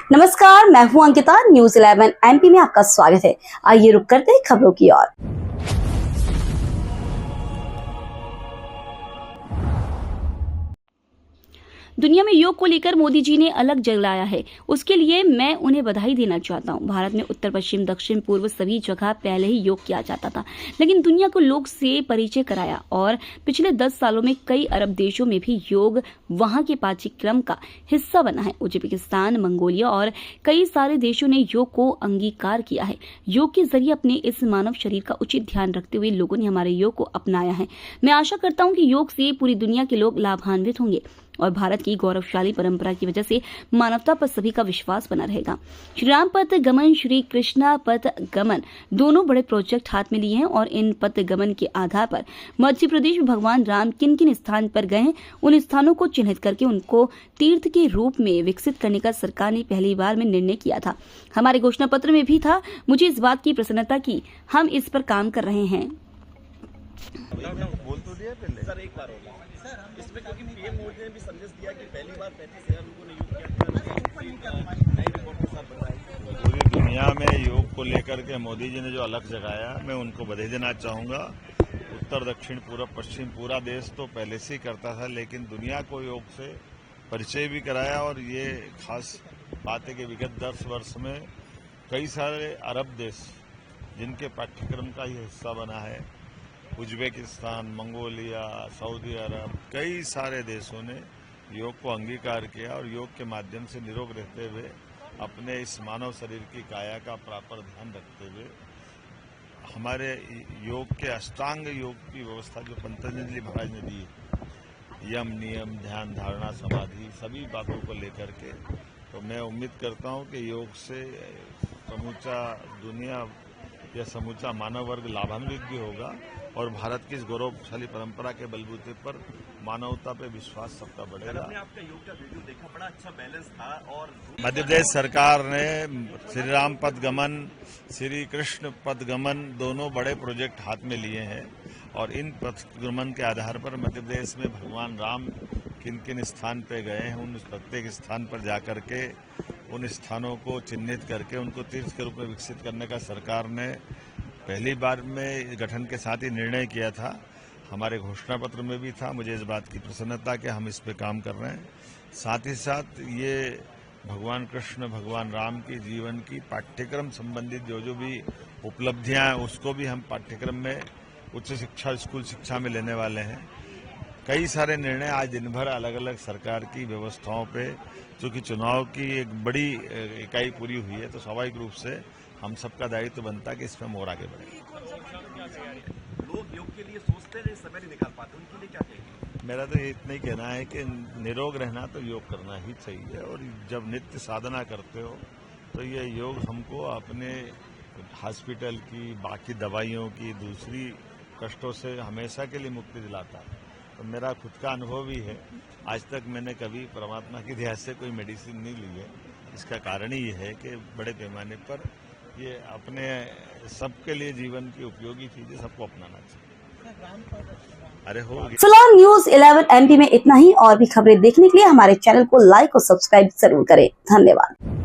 नमस्कार, मैं हूं अंकिता। न्यूज़ 11 एमपी में आपका स्वागत है। आइए रुक करते हैं खबरों की ओर। दुनिया में योग को लेकर मोदी जी ने अलग जलाया है, उसके लिए मैं उन्हें बधाई देना चाहता हूं। भारत में उत्तर पश्चिम दक्षिण पूर्व सभी जगह पहले ही योग किया जाता था, लेकिन दुनिया को योग से परिचय कराया और पिछले 10 सालों में कई अरब देशों में भी योग वहां के पाठ्यक्रम का हिस्सा बना है। उज्बेकिस्तान, मंगोलिया और कई सारे देशों ने योग को अंगीकार किया है। योग के जरिए अपने इस मानव शरीर का उचित ध्यान रखते हुए लोगों ने हमारे योग को अपनाया है। मैं आशा करता हूँ कि योग से पूरी दुनिया के लोग लाभान्वित होंगे और भारत की गौरवशाली परंपरा की वजह से मानवता पर सभी का विश्वास बना रहेगा। श्री राम पथ गमन, श्री कृष्णा पथ गमन दोनों बड़े प्रोजेक्ट हाथ में लिए हैं और इन पथ गमन के आधार पर मध्य प्रदेश में भगवान राम किन किन स्थान पर गए हैं, उन स्थानों को चिन्हित करके उनको तीर्थ के रूप में विकसित करने का सरकार ने पहली बार में निर्णय किया था। हमारे घोषणा पत्र में भी था। मुझे इस बात की प्रसन्नता की हम इस पर काम कर रहे हैं। बोल तो दिया पहले सर, एक बार होगा सर इसमें, क्योंकि पीएम मोदी ने भी संदेश दिया कि पहली बार 35,000 लोगों ने योग किया। नई रिपोर्ट के साथ बताइए। पूरी दुनिया में योग को लेकर के मोदी जी ने जो अलग जगाया, मैं उनको बधाई देना चाहूँगा। उत्तर दक्षिण पूर्व पश्चिम पूरा देश तो पहले से ही करता था, लेकिन दुनिया को योग से परिचय भी कराया। और ये खास बात है कि विगत 10 वर्ष में कई सारे अरब देश जिनके पाठ्यक्रम का ये हिस्सा बना है, उज्बेकिस्तान, मंगोलिया, सऊदी अरब, कई सारे देशों ने योग को अंगीकार किया और योग के माध्यम से निरोग रहते हुए अपने इस मानव शरीर की काया का प्रॉपर ध्यान रखते हुए हमारे योग के अष्टांग योग की व्यवस्था जो पतंजलि महाराज ने दी, यम, नियम, ध्यान, धारणा, समाधि, सभी बातों को लेकर के, तो मैं उम्मीद करता हूं कि योग से समूचा दुनिया या समूचा मानव वर्ग लाभान्वित भी होगा और भारत की इस गौरवशाली परंपरा के बलबूते पर मानवता पे विश्वास सबका बढ़ेगा। आपका योग का वीडियो देखा, बड़ा अच्छा बैलेंस था। और मध्य प्रदेश सरकार ने श्री राम पथ गमन, श्री कृष्ण पथ गमन दोनों बड़े प्रोजेक्ट हाथ में लिए हैं और इन पथ गमन के आधार पर मध्य प्रदेश में भगवान राम किन किन स्थान पे गए हैं, उन प्रत्येक स्थान पर जाकर के उन स्थानों को चिन्हित करके उनको तीर्थ के रूप में विकसित करने का सरकार ने पहली बार में गठन के साथ ही निर्णय किया था। हमारे घोषणा पत्र में भी था। मुझे इस बात की प्रसन्नता कि हम इस पे काम कर रहे हैं। साथ ही साथ ये भगवान कृष्ण, भगवान राम की जीवन की पाठ्यक्रम संबंधित जो भी उपलब्धियां हैं उसको भी हम पाठ्यक्रम में उच्च शिक्षा, स्कूल शिक्षा में लेने वाले हैं। कई सारे निर्णय आज दिन भर अलग अलग सरकार की व्यवस्थाओं पे, चूंकि चुनाव की एक बड़ी इकाई पूरी हुई है, तो स्वाभाविक रूप से हम सबका दायित्व बनता है कि इसमें और आगे बढ़े। लोग योग के लिए सोचते हैं, समय नहीं निकाल पाते, उनके लिए क्या कहेंगे? मेरा तो इतना ही कहना है कि निरोग रहना तो योग करना ही चाहिए और जब नित्य साधना करते हो तो ये योग हमको अपने हॉस्पिटल की, बाकी दवाइयों की, दूसरी कष्टों से हमेशा के लिए मुक्ति दिलाता है। तो मेरा खुद का अनुभव भी है। आज तक मैंने कभी परमात्मा की दया से कोई मेडिसिन नहीं ली है। इसका कारण ही ये है कि बड़े पैमाने पर ये अपने सबके लिए जीवन की उपयोगी चीजें सबको अपनाना चाहिए। अरे हो गया। फिलहाल न्यूज़ 11 एमपी में इतना ही। और भी खबरें देखने के लिए हमारे चैनल को लाइक और सब्सक्राइब जरूर करें। धन्यवाद।